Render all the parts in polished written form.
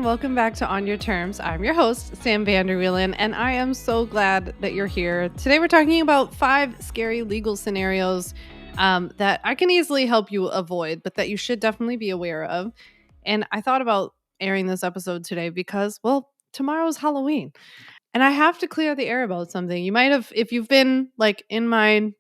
and welcome back to On Your Terms. I'm your host, Sam Vander, Wielen, and I am so glad that you're here. Today we're talking about 5 scary legal scenarios that I can easily help you avoid, but that you should definitely be aware of. And I thought about airing this episode today because, well, tomorrow's Halloween. And I have to clear the air about something. You might have, if you've been like in my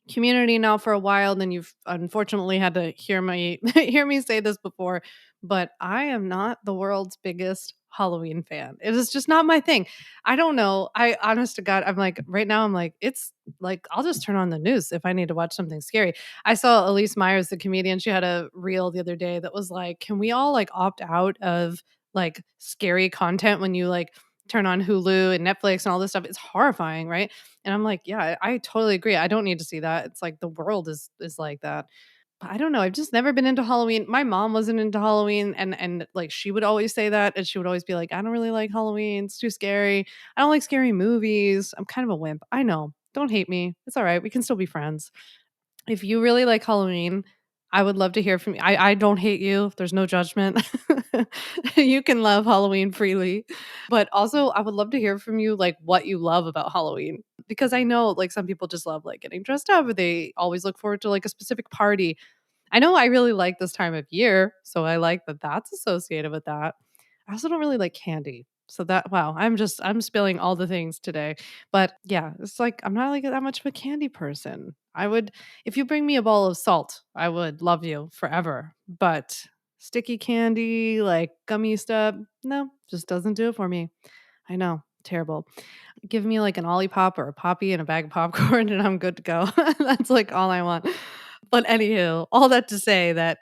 community now for a while, then you've unfortunately had to hear me hear me say this before, but I am not the world's biggest Halloween fan. It is just not my thing. I don't know. I honest to God, I'm like right now I'm like it's like I'll just turn on the news if I need to watch something scary. I saw Elise Myers, the comedian, she had a reel the other day that was like, can we all like opt out of like scary content when you like turn on Hulu and Netflix and all this stuff? It's horrifying, right? And I'm like, yeah, I totally agree. I don't need to see that. It's like the world is like that. But I don't know. I've just never been into Halloween. My mom wasn't into Halloween and like she would always say that and she would always be like, I don't really like Halloween. It's too scary. I don't like scary movies. I'm kind of a wimp. I know. Don't hate me. It's all right. We can still be friends. If you really like Halloween, I would love to hear from you. I don't hate you. There's no judgment. You can love Halloween freely. But also, I would love to hear from you, like, what you love about Halloween. Because I know, like, some people just love, like, getting dressed up or they always look forward to, like, a specific party. I know I really like this time of year, so I like that that's associated with that. I also don't really like candy. So that wow, I'm spilling all the things today. But yeah, it's like I'm not like that much of a candy person. I would if you bring me a ball of salt, I would love you forever. But sticky candy, like gummy stuff, no, just doesn't do it for me. I know, terrible. Give me like an Olipop or a Poppy and a bag of popcorn and I'm good to go. That's like all I want. But anywho, all that to say that,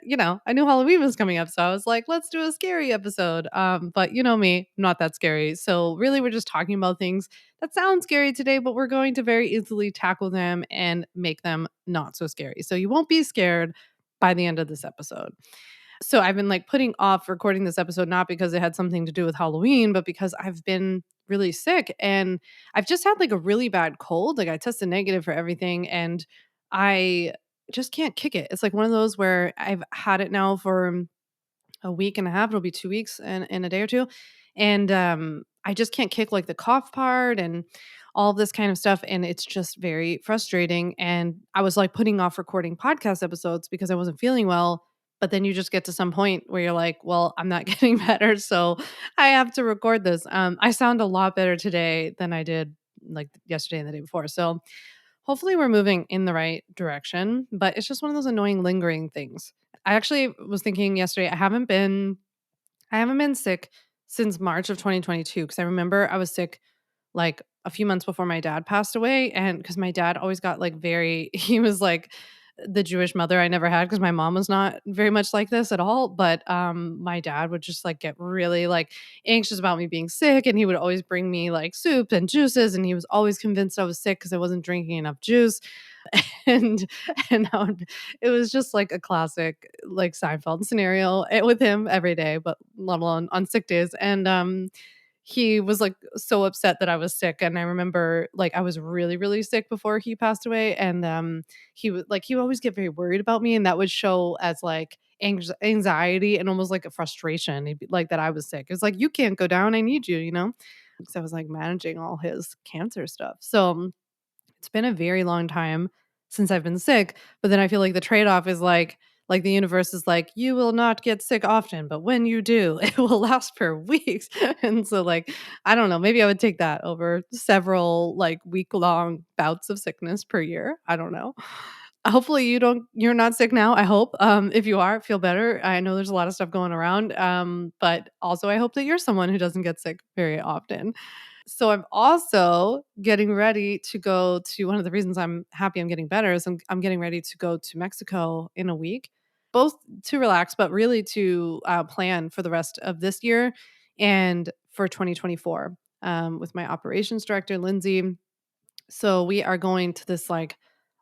I knew Halloween was coming up. So I was like, let's do a scary episode. But you know me, I'm not that scary. So really we're just talking about things that sound scary today, but we're going to very easily tackle them and make them not so scary. So you won't be scared by the end of this episode. So I've been like putting off recording this episode not because it had something to do with Halloween, but because I've been really sick and I've just had like a really bad cold. Like I tested negative for everything and I just can't kick it. It's like one of those where I've had it now for a week and a half. It'll be 2 weeks in a day or two. And I just can't kick like the cough part and all of this kind of stuff. And it's just very frustrating. And I was like putting off recording podcast episodes because I wasn't feeling well. But then you just get to some point where you're like, well, I'm not getting better. So I have to record this. I sound a lot better today than I did like yesterday and the day before. So hopefully we're moving in the right direction. But it's just one of those annoying lingering things. I actually was thinking yesterday, I haven't been sick since March of 2022 because I remember I was sick like a few months before my dad passed away. And because my dad always got like he was like the Jewish mother I never had because my mom was not very much like this at all. But my dad would just like get really like anxious about me being sick. And he would always bring me like soup and juices. And he was always convinced I was sick because I wasn't drinking enough juice. and it was just like a classic like Seinfeld scenario with him every day, but let alone on sick days. And he was like so upset that I was sick. And I remember like I was really, really sick before he passed away. And he would always get very worried about me, and that would show as like anxiety and almost like a frustration. He'd be like that I was sick. It's like you can't go down. I need you. Because I was like managing all his cancer stuff. So it's been a very long time since I've been sick, but then I feel like the trade-off is like the universe is like, "You will not get sick often, but when you do, it will last for weeks." And so, like, I don't know, maybe I would take that over several, like, week-long bouts of sickness per year. I don't know. Hopefully, you're not sick now, I hope. If you are, feel better. I know there's a lot of stuff going around, but also I hope that you're someone who doesn't get sick very often. So I'm also getting ready to go to one of the reasons I'm happy I'm getting better is I'm getting ready to go to Mexico in a week, both to relax, but really to plan for the rest of this year and for 2024 with my operations director, Lindsay. So we are going to this like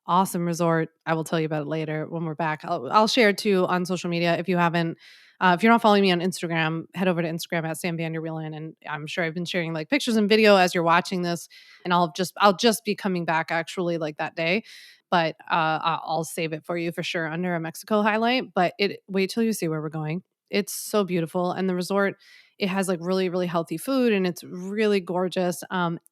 awesome resort. I will tell you about it later when we're back. I'll share it too on social media if you haven't. If you're not following me on Instagram, head over to Instagram at Sam Vander Wielen, and I'm sure I've been sharing like pictures and video as you're watching this. And I'll just be coming back actually like that day, but I'll save it for you for sure under a Mexico highlight. But wait till you see where we're going. It's so beautiful, and the resort It has like really, really healthy food and it's really gorgeous.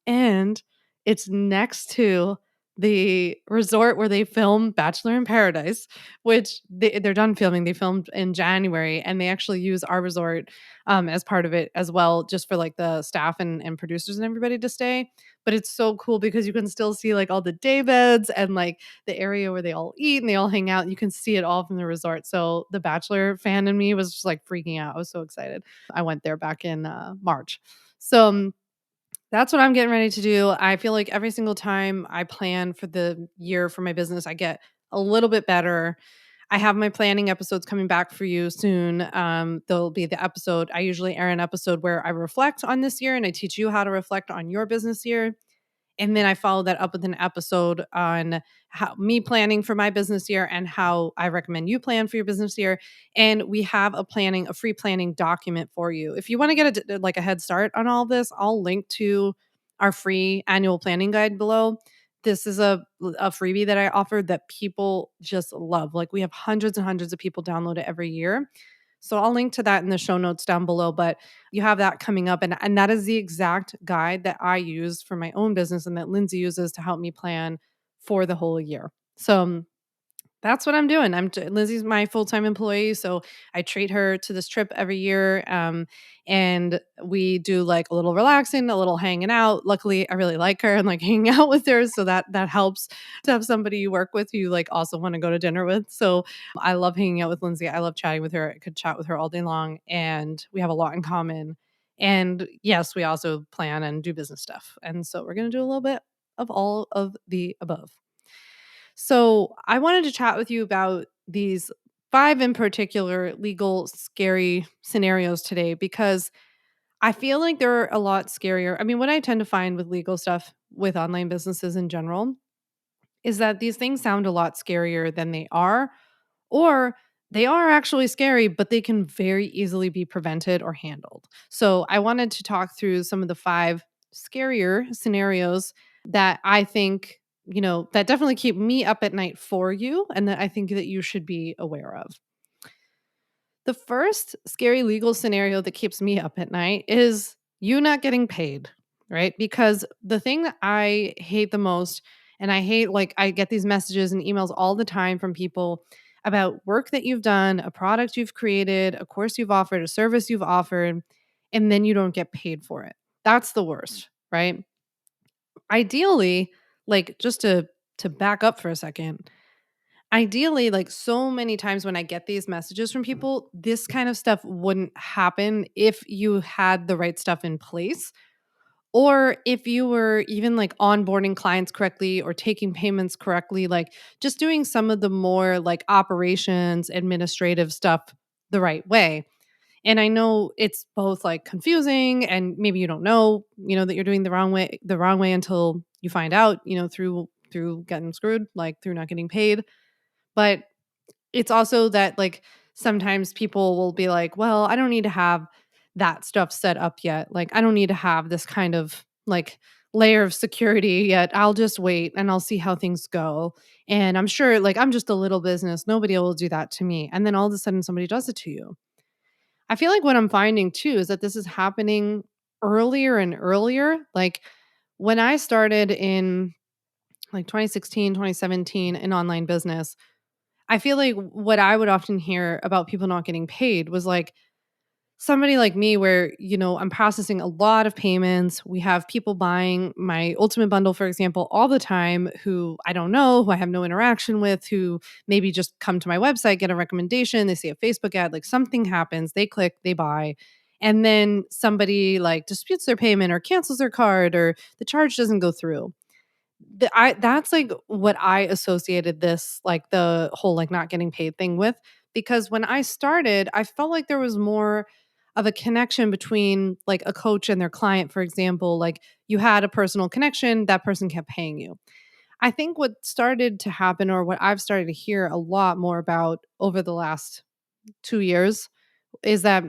And it's next to the resort where they film Bachelor in Paradise, which they're done filming. They filmed in January and they actually use our resort as part of it as well, just for like the staff and producers and everybody to stay. But it's so cool because you can still see like all the day beds and like the area where they all eat and they all hang out. You can see it all from the resort. So the Bachelor fan in me was just like freaking out. I was so excited. I went there back in March. So that's what I'm getting ready to do. I feel like every single time I plan for the year for my business, I get a little bit better. I have my planning episodes coming back for you soon. There'll be the episode. I usually air an episode where I reflect on this year and I teach you how to reflect on your business year. And then I follow that up with an episode on how me planning for my business year and how I recommend you plan for your business year. And we have a free planning document for you. If you want to get like a head start on all of this, I'll link to our free annual planning guide below. This is a freebie that I offered that people just love. Like we have hundreds and hundreds of people download it every year. So I'll link to that in the show notes down below, but you have that coming up. And that is the exact guide that I use for my own business and that Lindsay uses to help me plan for the whole year. So that's what I'm doing. Lizzie's my full-time employee, so I treat her to this trip every year, and we do, like, a little relaxing, a little hanging out. Luckily, I really like her and like hanging out with her, so that helps to have somebody you work with who you, like, also wanna go to dinner with. So, I love hanging out with Lindsay. I love chatting with her. I could chat with her all day long, and we have a lot in common. And, yes, we also plan and do business stuff, and so we're gonna do a little bit of all of the above. So, I wanted to chat with you about these 5 in particular legal scary scenarios today because I feel like they're a lot scarier. I mean, what I tend to find with legal stuff with online businesses in general is that these things sound a lot scarier than they are, or they are actually scary, but they can very easily be prevented or handled. So, I wanted to talk through some of the 5 scarier scenarios that I think, that definitely keep me up at night for you and that I think that you should be aware of. The first scary legal scenario that keeps me up at night is you not getting paid, right? Because the thing that I hate the most, and I hate, like, I get these messages and emails all the time from people about work that you've done, a product you've created, a course you've offered, a service you've offered, and then you don't get paid for it. That's the worst, right? Ideally, like, just to back up for a second, ideally, like so many times when I get these messages from people, this kind of stuff wouldn't happen if you had the right stuff in place or if you were even like onboarding clients correctly or taking payments correctly, like just doing some of the more like operations, administrative stuff the right way. And I know it's both like confusing and maybe you don't know, that you're doing the wrong way until you find out, through getting screwed, like through not getting paid. But it's also that, like, sometimes people will be like, "Well, I don't need to have that stuff set up yet. Like, I don't need to have this kind of, like, layer of security yet. I'll just wait and I'll see how things go. And I'm sure, like, I'm just a little business. Nobody will do that to me." And then all of a sudden somebody does it to you. I feel like what I'm finding too is that this is happening earlier and earlier. Like, when I started in, like, 2016, 2017 in online business, I feel like what I would often hear about people not getting paid was like somebody like me where, I'm processing a lot of payments. We have people buying my ultimate bundle, for example, all the time who I don't know, who I have no interaction with, who maybe just come to my website, get a recommendation, they see a Facebook ad, like something happens, they click, they buy. And then somebody like disputes their payment or cancels their card or the charge doesn't go through. That's, like, what I associated this, like, the whole, like, not getting paid thing with, because when I started, I felt like there was more of a connection between, like, a coach and their client, for example, like, you had a personal connection, that person kept paying you. I think what started to happen or what I've started to hear a lot more about over the last 2 years is that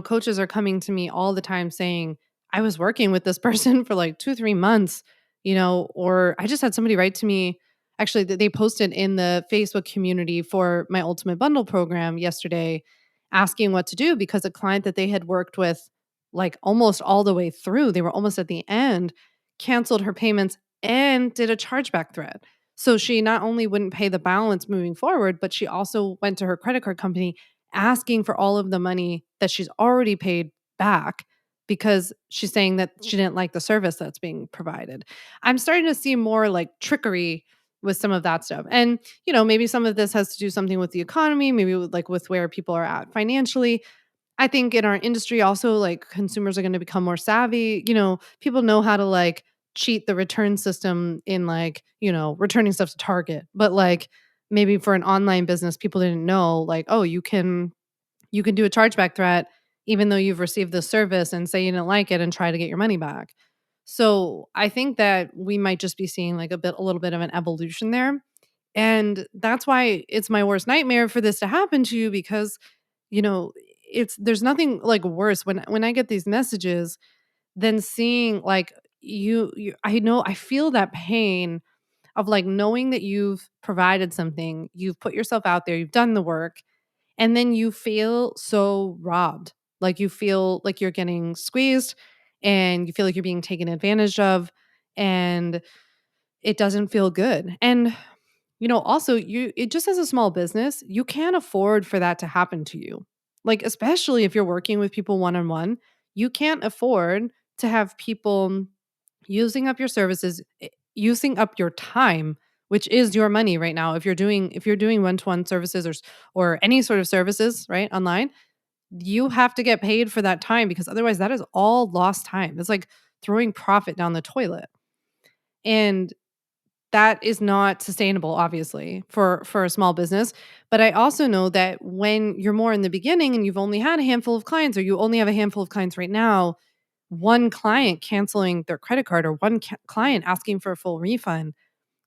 coaches are coming to me all the time saying, I was working with this person for like 2, 3 months, or I just had somebody write to me. Actually, they posted in the Facebook community for my Ultimate Bundle program yesterday. asking what to do because a client that they had worked with like almost all the way through, they were almost at the end, canceled her payments and did a chargeback threat. So she not only wouldn't pay the balance moving forward, but she also went to her credit card company asking for all of the money that she's already paid back because she's saying that she didn't like the service that's being provided. I'm starting to see more like trickery with some of that stuff. And, maybe some of this has to do something with the economy, maybe with, like with where people are at financially. I think in our industry also, like, consumers are gonna become more savvy. People know how to, like, cheat the return system in, like, returning stuff to Target. But, like, maybe for an online business, people didn't know, like, "Oh, you can do a chargeback threat even though you've received the service and say you didn't like it and try to get your money back." So, I think that we might just be seeing, like, a little bit of an evolution there. And that's why it's my worst nightmare for this to happen to you because, you know, there's nothing like worse when I get these messages than seeing like you I know I feel that pain of like knowing that you've provided something, you've put yourself out there, you've done the work, and then you feel so robbed. Like you feel like you're getting squeezed and you feel like you're being taken advantage of and it doesn't feel good. And also it just as a small business, you can't afford for that to happen to you. Like, especially if you're working with people one on one, you can't afford to have people using up your services, using up your time, which is your money right now. If you're doing one-to-one services or any sort of services, right, online, you have to get paid for that time because otherwise that is all lost time. It's like throwing profit down the toilet. And that is not sustainable, obviously, for a small business. But I also know that when you're more in the beginning and you've only had a handful of clients, or you only have a handful of clients right now, one client canceling their credit card or one client asking for a full refund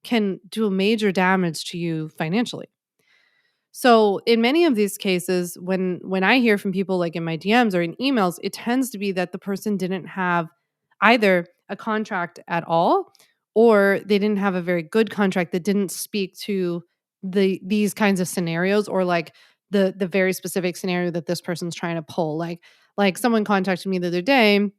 can do major damage to you financially. So in many of these cases, when I hear from people like in my DMs or in emails, it tends to be that the person didn't have either a contract at all or they didn't have a very good contract that didn't speak to these kinds of scenarios or like the very specific scenario that this person's trying to pull. Like someone contacted me the other day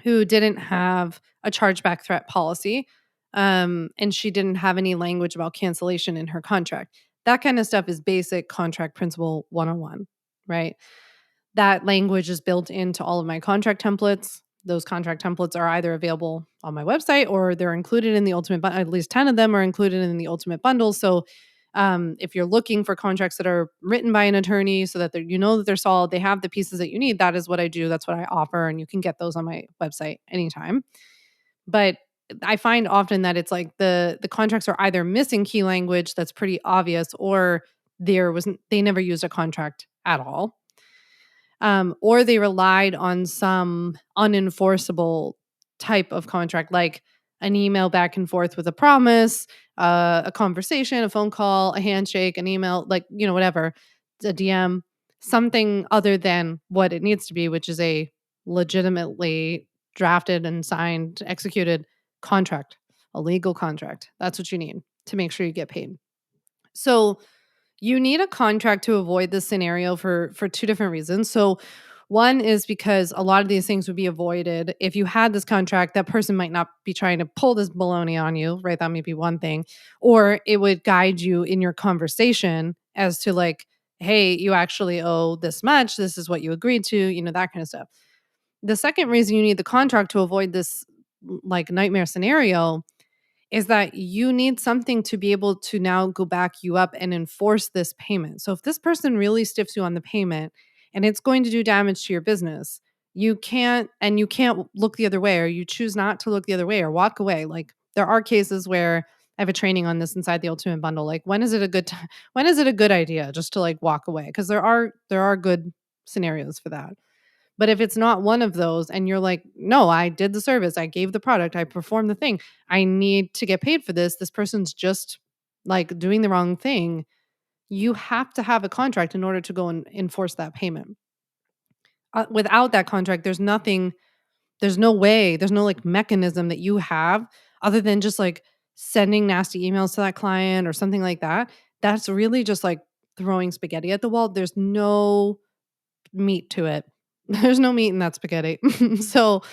who didn't have a chargeback threat policy, and she didn't have any language about cancellation in her contract. That kind of stuff is basic contract principle 101, right? That language is built into all of my contract templates. Those contract templates are either available on my website or they're included in the ultimate at least 10 of them are included in the ultimate bundle. So if you're looking for contracts that are written by an attorney so that that they're solid, they have the pieces that you need, that is what I do. That's what I offer. And you can get those on my website anytime. But I find often that it's like the contracts are either missing key language that's pretty obvious or they never used a contract at all, or they relied on some unenforceable type of contract, like an email back and forth with a promise, a conversation, a phone call, a handshake, an email, like, whatever, a DM, something other than what it needs to be, which is a legitimately drafted and signed, executed contract, a legal contract. That's what you need to make sure you get paid. So, you need a contract to avoid this scenario for two different reasons. So, one is because a lot of these things would be avoided if you had this contract. That person might not be trying to pull this baloney on you, right? That may be one thing, or it would guide you in your conversation as to like, hey, you actually owe this much. This is what you agreed to. That kind of stuff. The second reason you need the contract to avoid this like nightmare scenario is that you need something to be able to now go back you up and enforce this payment. So if this person really stiffs you on the payment and it's going to do damage to your business, you can't look the other way, or you choose not to look the other way or walk away. Like there are cases where I have a training on this inside the ultimate bundle. Like when is it a good time? When is it a good idea just to like walk away? Because there are good scenarios for that. But if it's not one of those and you're like, "No, I did the service, I gave the product, I performed the thing. I need to get paid for this. This person's just like doing the wrong thing." You have to have a contract in order to go and enforce that payment. Without that contract, there's no way, there's no like mechanism that you have other than just like sending nasty emails to that client or something like that. That's really just like throwing spaghetti at the wall. There's no meat to it. There's no meat in that spaghetti. So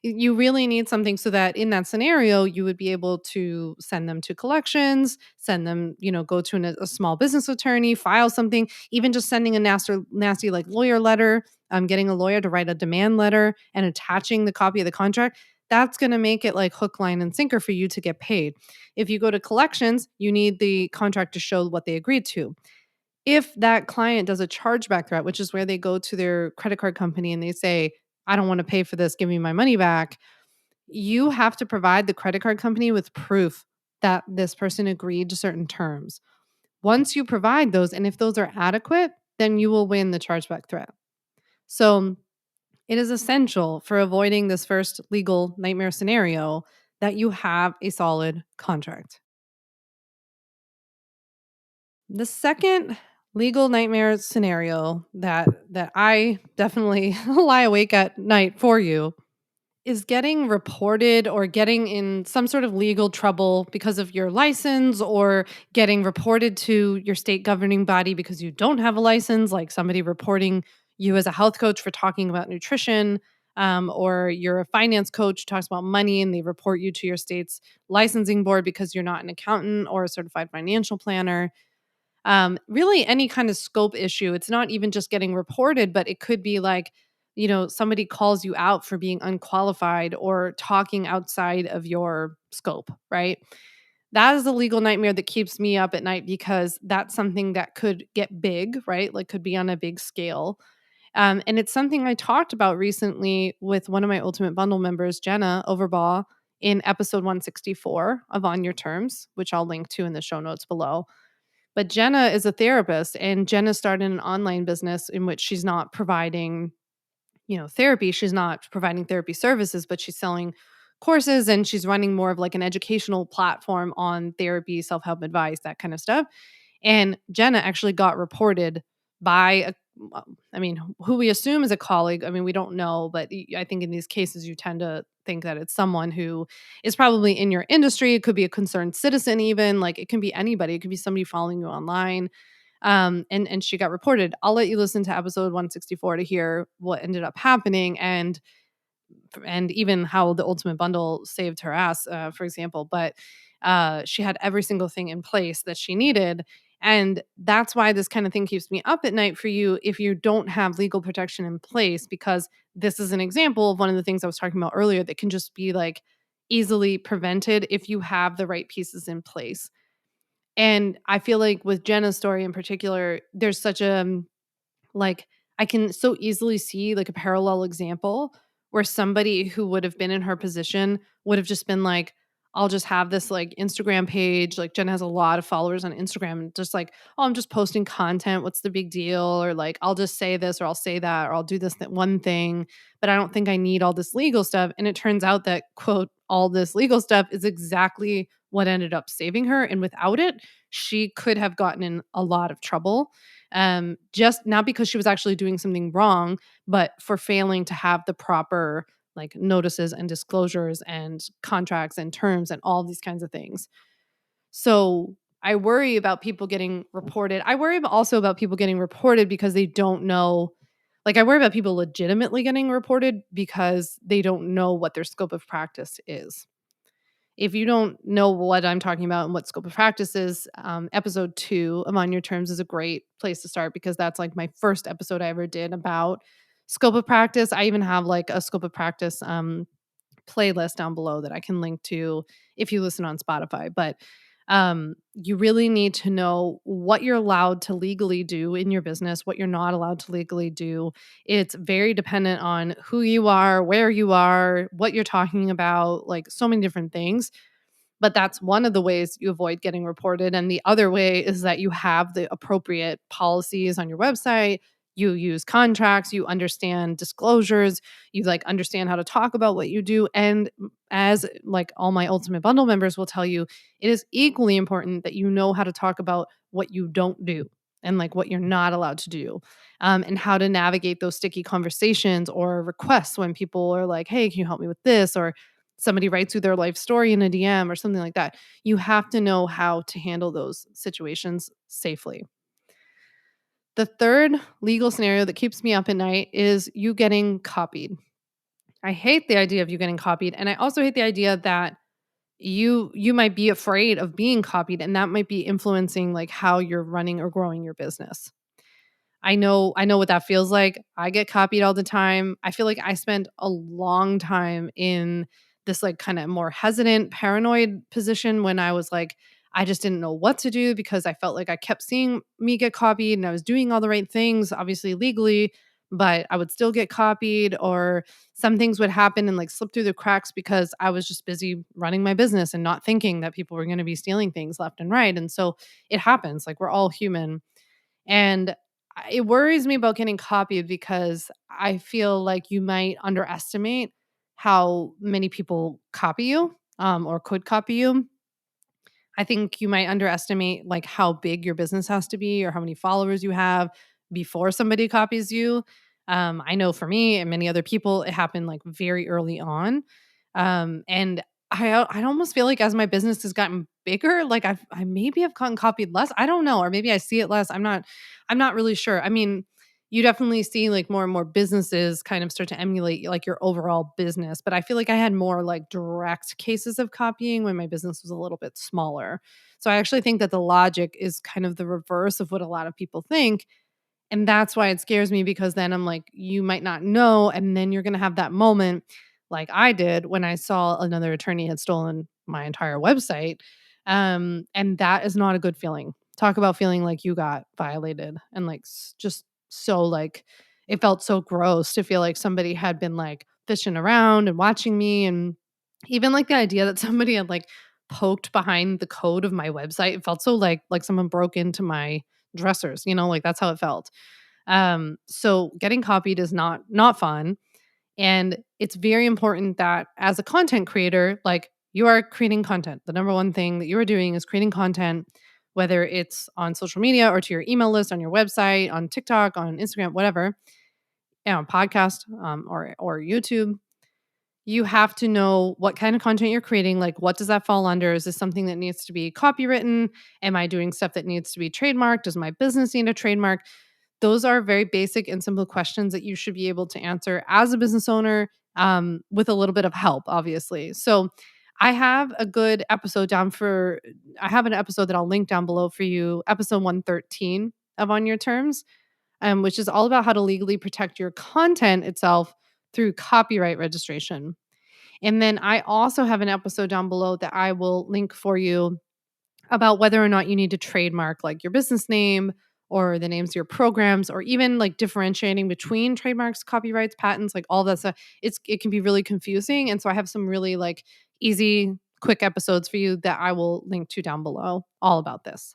you really need something so that in that scenario, you would be able to send them to collections, send them, go to a small business attorney, file something, even just sending a nasty like lawyer letter, getting a lawyer to write a demand letter and attaching the copy of the contract. That's going to make it like hook, line, and sinker for you to get paid. If you go to collections, you need the contract to show what they agreed to. If that client does a chargeback threat, which is where they go to their credit card company and they say, I don't want to pay for this, give me my money back, you have to provide the credit card company with proof that this person agreed to certain terms. Once you provide those, and if those are adequate, then you will win the chargeback threat. So it is essential for avoiding this first legal nightmare scenario that you have a solid contract. The second legal nightmare scenario that I definitely lie awake at night for you is getting reported or getting in some sort of legal trouble because of your license, or getting reported to your state governing body because you don't have a license, like somebody reporting you as a health coach for talking about nutrition, or you're a finance coach who talks about money and they report you to your state's licensing board because you're not an accountant or a certified financial planner. Really any kind of scope issue. It's not even just getting reported, but it could be like, somebody calls you out for being unqualified or talking outside of your scope, right? That is a legal nightmare that keeps me up at night because that's something that could get big, right? Like could be on a big scale. And it's something I talked about recently with one of my Ultimate Bundle members, Jenna Overbaugh, in episode 164 of On Your Terms, which I'll link to in the show notes below. But Jenna is a therapist, and Jenna started an online business in which she's not providing, therapy. She's not providing therapy services, but she's selling courses and she's running more of like an educational platform on therapy, self-help advice, that kind of stuff. And Jenna actually got reported by who we assume is a colleague. I mean, we don't know, but I think in these cases, you tend to think that it's someone who is probably in your industry. It could be a concerned citizen, even like it can be anybody. It could be somebody following you online. And she got reported. I'll let you listen to episode 164 to hear what ended up happening, and even how the Ultimate Bundle saved her ass, for example. But she had every single thing in place that she needed. And that's why this kind of thing keeps me up at night for you if you don't have legal protection in place, because this is an example of one of the things I was talking about earlier that can just be like easily prevented if you have the right pieces in place. And I feel like with Jenna's story in particular, there's such a like, I can so easily see, like, a parallel example where somebody who would have been in her position would have just been like, "I'll just have this, like, Instagram page." Like, Jen has a lot of followers on Instagram, and just like, "Oh, I'm just posting content. What's the big deal?" Or like, "I'll just say this or I'll say that or I'll do this, that one thing, but I don't think I need all this legal stuff." And it turns out that, quote, "all this legal stuff" is exactly what ended up saving her, and without it, she could have gotten in a lot of trouble, just not because she was actually doing something wrong, but for failing to have the proper like notices and disclosures and contracts and terms and all these kinds of things. So I worry about people getting reported. I worry also about people getting reported because they don't know. Like, I worry about people legitimately getting reported because they don't know what their scope of practice is. If you don't know what I'm talking about and what scope of practice is, episode 2 of On Your Terms is a great place to start because that's like my first episode I ever did about scope of practice. I even have like a scope of practice playlist down below that I can link to if you listen on Spotify. But you really need to know what you're allowed to legally do in your business, what you're not allowed to legally do. It's very dependent on who you are, where you are, what you're talking about, like so many different things. But that's one of the ways you avoid getting reported. And the other way is that you have the appropriate policies on your website. You use contracts, you understand disclosures, you like understand how to talk about what you do. And as like all my Ultimate Bundle members will tell you, it is equally important that you know how to talk about what you don't do and like what you're not allowed to do, and how to navigate those sticky conversations or requests when people are like, hey, can you help me with this? Or somebody writes you their life story in a DM or something like that. You have to know how to handle those situations safely. The third legal scenario that keeps me up at night is you getting copied. I hate the idea of you getting copied, and I also hate the idea that you might be afraid of being copied, and that might be influencing, like, how you're running or growing your business. I know what that feels like. I get copied all the time. I feel like I spent a long time in this, like, kinda more hesitant, paranoid position when I was like, I just didn't know what to do because I felt like I kept seeing me get copied and I was doing all the right things, obviously legally, but I would still get copied, or some things would happen and, like, slip through the cracks because I was just busy running my business and not thinking that people were gonna be stealing things left and right, and so it happens, like, we're all human. And it worries me about getting copied because I feel like you might underestimate how many people copy you, or could copy you. I think you might underestimate, like, how big your business has to be or how many followers you have before somebody copies you. I know for me and many other people, it happened, like, very early on. And I almost feel like as my business has gotten bigger, like, I maybe have gotten copied less. I don't know, or maybe I see it less. I'm not really sure. I mean, you definitely see, like, more and more businesses kind of start to emulate, like, your overall business, but I feel like I had more, like, direct cases of copying when my business was a little bit smaller. So I actually think that the logic is kind of the reverse of what a lot of people think, and that's why it scares me, because then I'm like, you might not know, and then you're gonna have that moment like I did when I saw another attorney had stolen my entire website. And that is not a good feeling. Talk about feeling like you got violated and, like, just so, like, it felt so gross to feel like somebody had been, like, fishing around and watching me, and even, like, the idea that somebody had, like, poked behind the code of my website, it felt so like someone broke into my dressers, like, that's how it felt. So getting copied is not fun, and it's very important that as a content creator, like, you are creating content. The number one thing that you are doing is creating content, whether it's on social media or to your email list, on your website, on TikTok, on Instagram, whatever, on podcast, or YouTube. You have to know what kind of content you're creating. Like, what does that fall under? Is this something that needs to be copywritten? Am I doing stuff that needs to be trademarked? Does my business need a trademark? Those are very basic and simple questions that you should be able to answer as a business owner, with a little bit of help, obviously. So, I have a good episode down for, I have an episode that I'll link down below for you, episode 113 of On Your Terms, which is all about how to legally protect your content itself through copyright registration. And then I also have an episode down below that I will link for you about whether or not you need to trademark, like, your business name or the names of your programs, or even, like, differentiating between trademarks, copyrights, patents, like, all that stuff. It can be really confusing. And so I have some really, like, easy, quick episodes for you that I will link to down below all about this.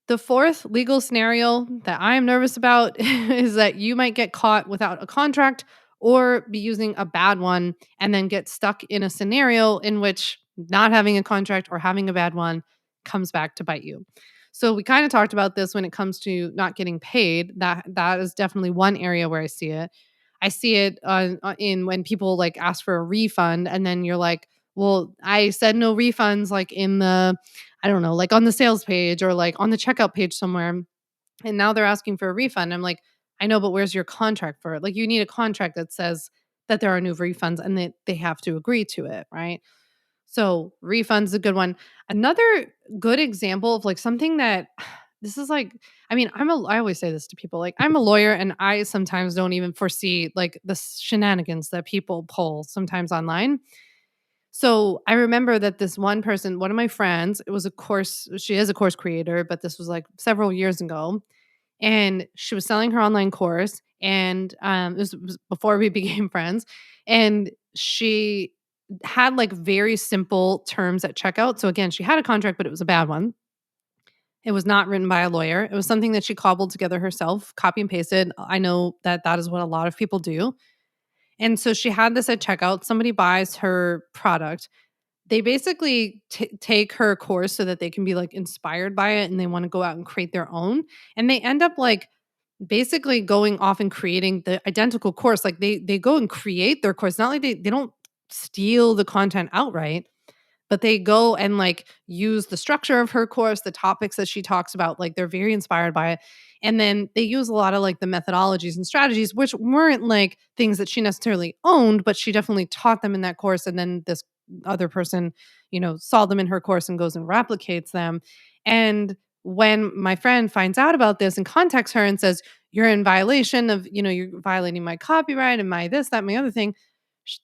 The fourth legal scenario that I am nervous about is that you might get caught without a contract or be using a bad one and then get stuck in a scenario in which not having a contract or having a bad one comes back to bite you. So we kind of talked about this when it comes to not getting paid. That is definitely one area where I see it. I see it in when people, like, ask for a refund, and then you're like, well, I said no refunds, like, in the, I don't know, like, on the sales page or, like, on the checkout page somewhere, and now they're asking for a refund. I'm like, I know, but where's your contract for it? Like, you need a contract that says that there are no refunds and that they have to agree to it, right? So refunds is a good one. Another good example of, like, something that this is like, I mean, I always say this to people, like, I'm a lawyer and I sometimes don't even foresee, like, the shenanigans that people pull sometimes online. So I remember that this one person, one of my friends, it was a course, she is a course creator, but this was, like, several years ago. And she was selling her online course. And this was before we became friends. And she had, like, very simple terms at checkout. So again, she had a contract, but it was a bad one. It was not written by a lawyer. It was something that she cobbled together herself, copy and pasted. I know that that is what a lot of people do. And so she had this at checkout. Somebody buys her product. They basically take her course so that they can be, like, inspired by it, and they wanna go out and create their own, and they end up, like, basically going off and creating the identical course. Like, they go and create their course. Not like they don't steal the content outright, but they go and like use the structure of her course, the topics that she talks about, like they're very inspired by it. And then they use a lot of like the methodologies and strategies, which weren't like things that she necessarily owned, but she definitely taught them in that course. And then this other person, saw them in her course and goes and replicates them. And when my friend finds out about this and contacts her and says, you're in violation of, you're violating my copyright and my this, that, and my other thing,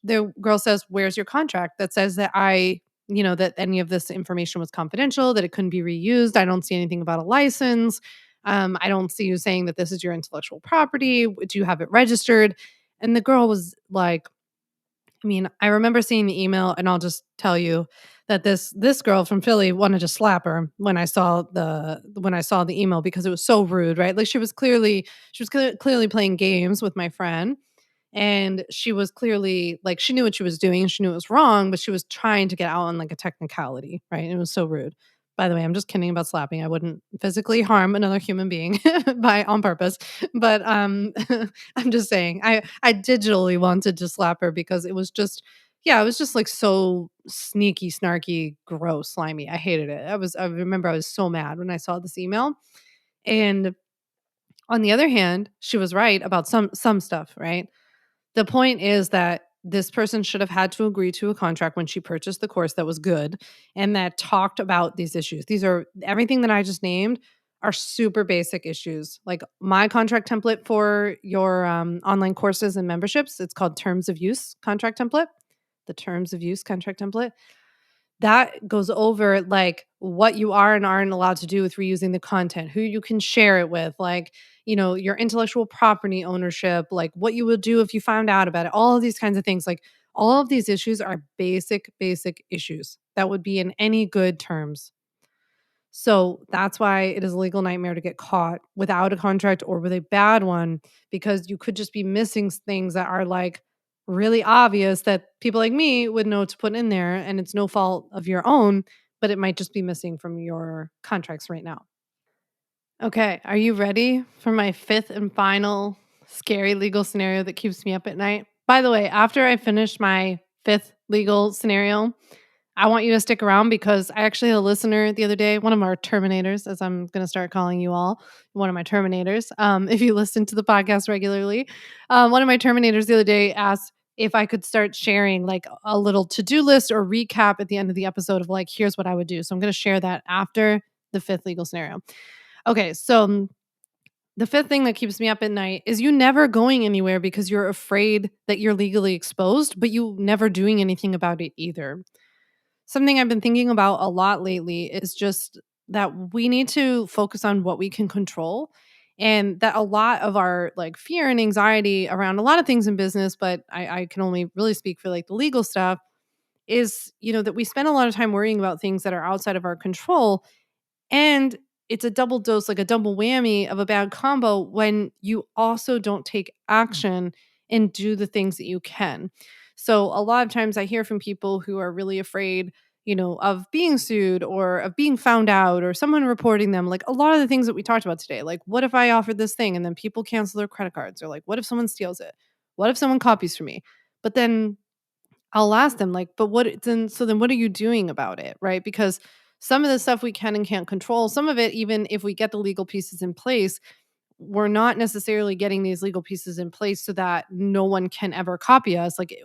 the girl says, where's your contract that says that that any of this information was confidential, that it couldn't be reused? I don't see anything about a license. I don't see you saying that this is your intellectual property. Do you have it registered? And the girl was like, I remember seeing the email, and I'll just tell you that this girl from Philly wanted to slap her when I saw the email because it was so rude, right? Like she was clearly playing games with my friend, and she was clearly like she knew what she was doing and she knew it was wrong, but she was trying to get out on like a technicality, right? And it was so rude. By the way, I'm just kidding about slapping. I wouldn't physically harm another human being by on purpose, but I'm just saying I digitally wanted to slap her because it was just yeah, it was just like so sneaky, snarky, gross, slimy. I hated it. I remember I was so mad when I saw this email. And on the other hand, she was right about some stuff, right? The point is that this person should have had to agree to a contract when she purchased the course that was good and that talked about these issues. These are everything that I just named are super basic issues. Like my contract template for your online courses and memberships, it's called Terms of Use contract template. The Terms of Use contract template that goes over like what you are and aren't allowed to do with reusing the content, who you can share it with, like, your intellectual property ownership, like what you would do if you found out about it, all of these kinds of things. Like all of these issues are basic issues that would be in any good terms. So that's why it is a legal nightmare to get caught without a contract or with a bad one, because you could just be missing things that are like really obvious that people like me would know to put in there. And it's no fault of your own, but it might just be missing from your contracts right now. Okay. Are you ready for my fifth and final scary legal scenario that keeps me up at night? By the way, after I finish my fifth legal scenario, I want you to stick around because I actually had a listener the other day, one of our terminators, as I'm going to start calling you all, one of my terminators. If you listen to the podcast regularly, one of my terminators the other day asked if I could start sharing like a little to-do list or recap at the end of the episode of like, here's what I would do. So I'm going to share that after the fifth legal scenario. Okay, so the fifth thing that keeps me up at night is you never going anywhere because you're afraid that you're legally exposed, but you never doing anything about it either. Something I've been thinking about a lot lately is just that we need to focus on what we can control, and that a lot of our like fear and anxiety around a lot of things in business, but I can only really speak for like the legal stuff, is that we spend a lot of time worrying about things that are outside of our control, and it's a double dose, like a double whammy of a bad combo when you also don't take action and do the things that you can. So a lot of times I hear from people who are really afraid, of being sued or of being found out or someone reporting them. Like a lot of the things that we talked about today. Like, what if I offered this thing and then people cancel their credit cards? Or like, what if someone steals it? What if someone copies from me? But then I'll ask them like, "But then what are you doing about it?" Right? Because some of the stuff we can and can't control. Some of it, even if we get the legal pieces in place, we're not necessarily getting these legal pieces in place so that no one can ever copy us. Like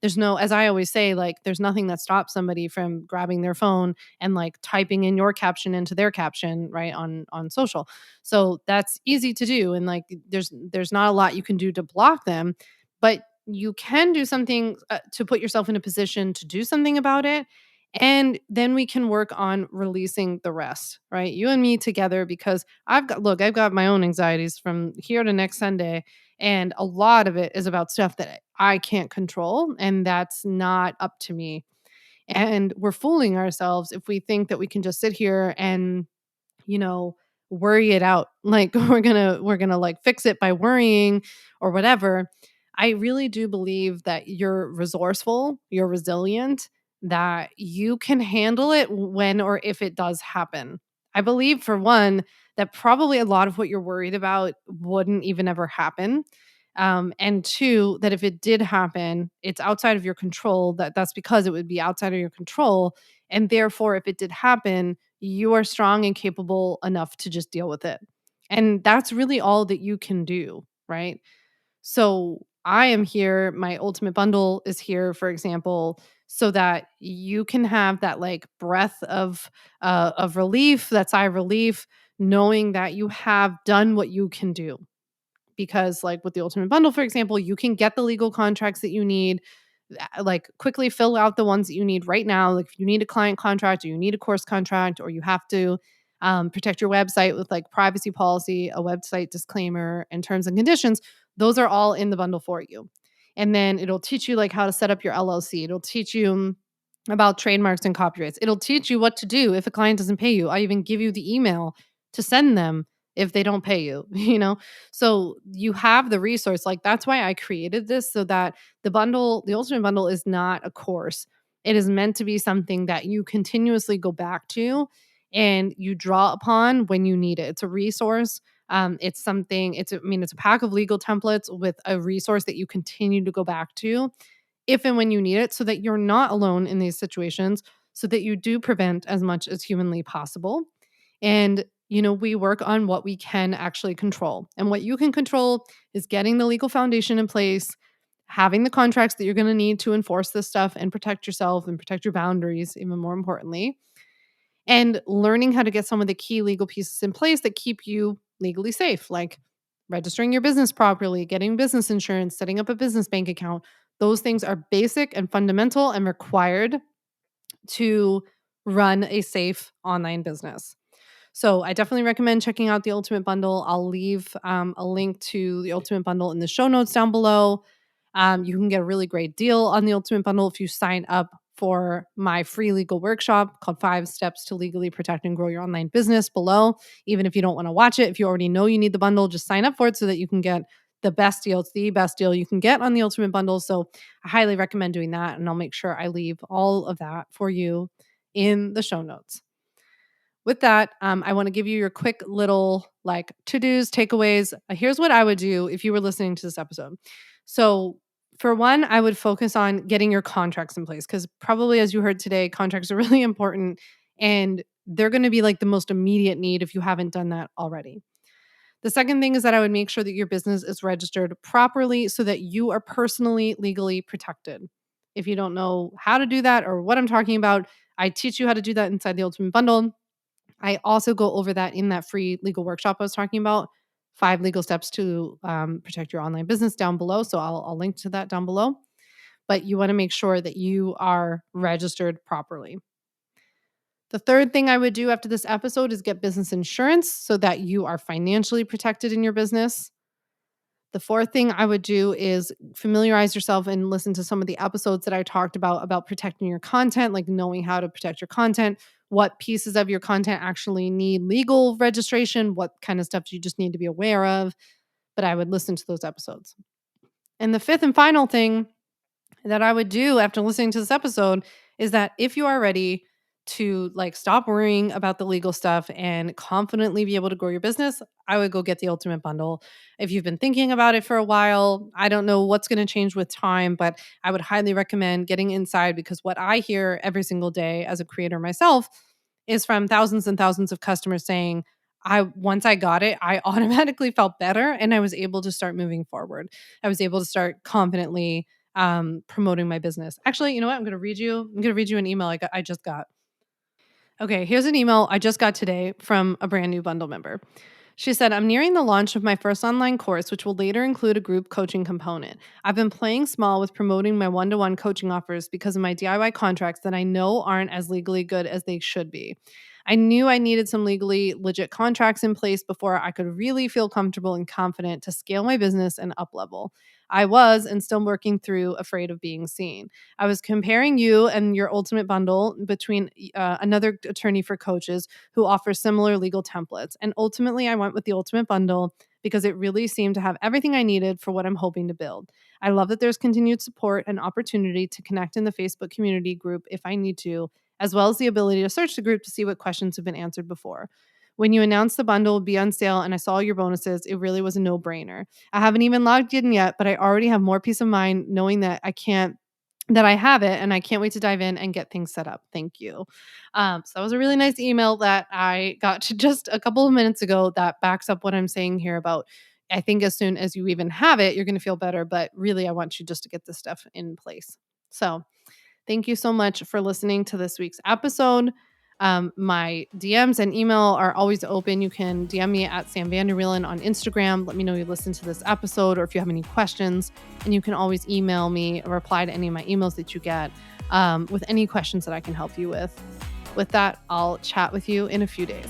there's no, as I always say, like there's nothing that stops somebody from grabbing their phone and like typing in your caption into their caption, right, on social. So that's easy to do, and like there's not a lot you can do to block them, but you can do something to put yourself in a position to do something about it. And then we can work on releasing the rest, right? You and me together, because I've got my own anxieties from here to next Sunday. And a lot of it is about stuff that I can't control. And that's not up to me. And we're fooling ourselves if we think that we can just sit here and you know, worry it out. Like we're going to like fix it by worrying or whatever. I really do believe that you're resourceful, you're resilient, that you can handle it when or if it does happen. I believe for one that probably a lot of what you're worried about wouldn't even ever happen. And two, that if it did happen, it's outside of your control. That's because it would be outside of your control, and therefore, if it did happen, you are strong and capable enough to just deal with it. And that's really all that you can do, right? So I am here, my ultimate bundle is here, for example, so that you can have that like breath of relief, that sigh of relief, knowing that you have done what you can do. Because like with the ultimate bundle, for example, you can get the legal contracts that you need, like quickly fill out the ones that you need right now. Like if you need a client contract or you need a course contract or you have to protect your website with like privacy policy, a website disclaimer, and terms and conditions, those are all in the bundle for you. And then it'll teach you like how to set up your LLC. It'll teach you about trademarks and copyrights. It'll teach you what to do if a client doesn't pay you. I even give you the email to send them if they don't pay you, you know? So you have the resource. Like that's why I created this, so that the bundle, the ultimate bundle, is not a course. It is meant to be something that you continuously go back to and you draw upon when you need it. It's a resource. It's something, it's a pack of legal templates with a resource that you continue to go back to if and when you need it, so that you're not alone in these situations, so that you do prevent as much as humanly possible. And, we work on what we can actually control. And what you can control is getting the legal foundation in place, having the contracts that you're going to need to enforce this stuff and protect yourself and protect your boundaries, even more importantly, and learning how to get some of the key legal pieces in place that keep you legally safe, like registering your business properly, getting business insurance, setting up a business bank account. Those things are basic and fundamental and required to run a safe online business. So I definitely recommend checking out the Ultimate Bundle. I'll leave a link to the Ultimate Bundle in the show notes down below. You can get a really great deal on the Ultimate Bundle if you sign up for my free legal workshop called 5 Steps to Legally Protect and Grow Your Online Business below. Even if you don't want to watch it, if you already know you need the bundle, just sign up for it so that you can get the best deal. It's the best deal you can get on the Ultimate Bundle. So I highly recommend doing that. And I'll make sure I leave all of that for you in the show notes. With that, I want to give you your quick little like to dos, takeaways. Here's what I would do if you were listening to this episode. So, for one, I would focus on getting your contracts in place because probably as you heard today, contracts are really important and they're going to be like the most immediate need if you haven't done that already. The second thing is that I would make sure that your business is registered properly so that you are personally legally protected. If you don't know how to do that or what I'm talking about, I teach you how to do that inside the Ultimate Bundle. I also go over that in that free legal workshop I was talking about, 5 legal steps to protect your online business down below. So I'll link to that down below. But you want to make sure that you are registered properly. The third thing I would do after this episode is get business insurance so that you are financially protected in your business. The fourth thing I would do is familiarize yourself and listen to some of the episodes that I talked about protecting your content, like knowing how to protect your content, what pieces of your content actually need legal registration, what kind of stuff you just need to be aware of. But I would listen to those episodes. And the fifth and final thing that I would do after listening to this episode is that if you are ready to like stop worrying about the legal stuff and confidently be able to grow your business, I would go get the Ultimate Bundle. If you've been thinking about it for a while, I don't know what's going to change with time, but I would highly recommend getting inside because what I hear every single day as a creator myself is from thousands and thousands of customers saying, I once I got it, I automatically felt better and I was able to start moving forward. I was able to start confidently promoting my business. Actually, you know what? I'm going to read you an email I just got. Okay, here's an email I just got today from a brand new bundle member. She said, I'm nearing the launch of my first online course, which will later include a group coaching component. I've been playing small with promoting my one-to-one coaching offers because of my DIY contracts that I know aren't as legally good as they should be. I knew I needed some legally legit contracts in place before I could really feel comfortable and confident to scale my business and up level. I was and still working through afraid of being seen. I was comparing you and your ultimate bundle between another attorney for coaches who offers similar legal templates. And ultimately, I went with the ultimate bundle because it really seemed to have everything I needed for what I'm hoping to build. I love that there's continued support and opportunity to connect in the Facebook community group if I need to, as well as the ability to search the group to see what questions have been answered before. When you announced the bundle would be on sale and I saw your bonuses, it really was a no-brainer. I haven't even logged in yet, but I already have more peace of mind knowing that I have it, and I can't wait to dive in and get things set up. Thank you. So that was a really nice email that I got to just a couple of minutes ago that backs up what I'm saying here about I think as soon as you even have it, you're going to feel better. But really, I want you just to get this stuff in place. So thank you so much for listening to this week's episode. My DMs and email are always open. You can DM me at Sam Vander Wielen on Instagram. Let me know you listened to this episode or if you have any questions. And you can always email me or reply to any of my emails that you get with any questions that I can help you with. With that, I'll chat with you in a few days.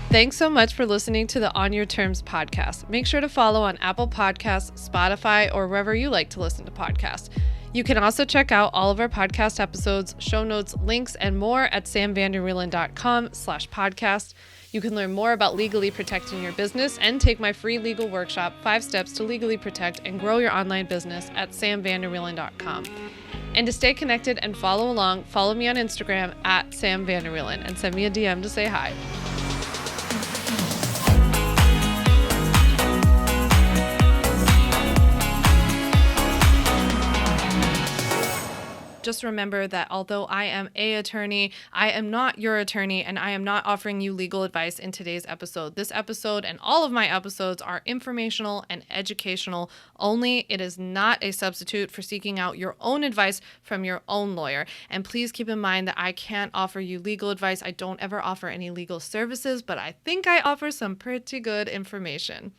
Thanks so much for listening to the On Your Terms podcast. Make sure to follow on Apple Podcasts, Spotify, or wherever you like to listen to podcasts. You can also check out all of our podcast episodes, show notes, links, and more at samvanderwielen.com/podcast. You can learn more about legally protecting your business and take my free legal workshop, 5 Steps to Legally Protect and Grow Your Online Business at samvanderwielen.com. And to stay connected and follow along, follow me on Instagram at Sam Vander Wielen and send me a DM to say hi. Just remember that although I am an attorney, I am not your attorney, and I am not offering you legal advice in today's episode. This episode and all of my episodes are informational and educational only. It is not a substitute for seeking out your own advice from your own lawyer. And please keep in mind that I can't offer you legal advice. I don't ever offer any legal services, but I think I offer some pretty good information.